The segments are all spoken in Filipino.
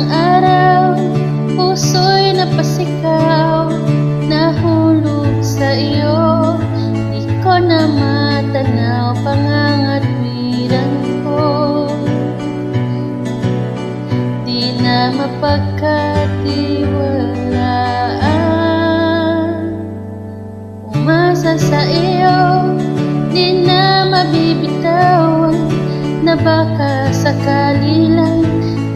Isang araw, puso'y napasigaw, nahulog sa iyo. Di ko na matanaw pangangatwiran ko. Di na mapagkatiwalaan, umasa sa iyo, di na mabibitaw, na baka sakali lang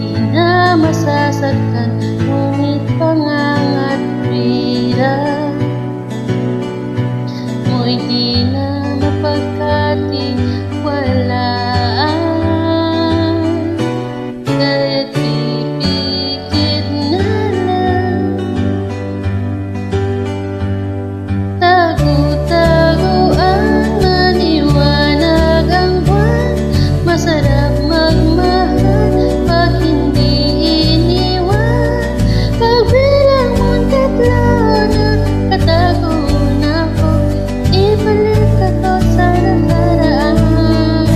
di na masasagtan, ngunit pangangatwiran mo'y di na mapagkatiwalaan. Kaya't pipikit na lang, tago-taguan, maliwanag ang buwan. Masarap magmahal pag hindi iniwan. Pagbilang mo'y tatlo, nakatago na ako, ibalik ako sa nakaraan.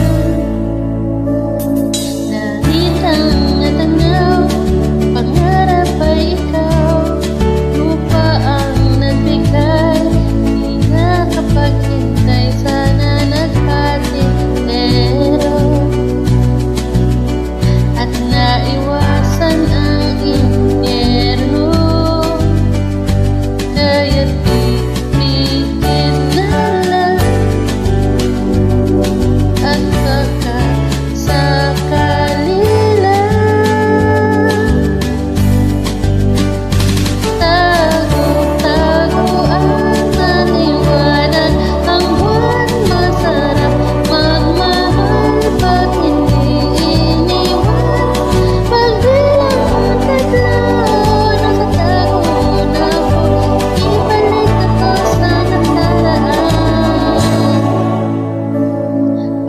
Nakitang natanaw, pangarap ay ikaw, lupa ang nagbigay, di nakapaghintay, sana nagpatintero at naiwasan ang impyerno. Kaya't pipikit na lang, at baka sakali lang. Tago-taguan, maliwanag ang buwan. Masarap magmahal pag hindi iniwan. Pagbilang mo'y tatlo, nakatago na ako, ibalik ako sa nakaraan.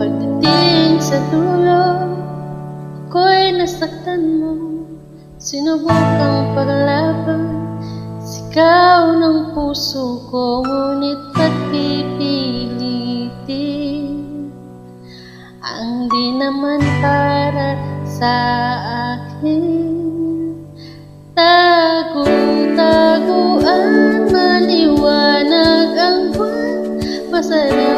Pagdating sa dulo, ako'y nasaktan mo, sinubukang paglaban, sigaw ng puso ko, ngunit ba't pipilitin ang di naman para sa akin? Tago-taguan, maliwanag ang buwan. Masarap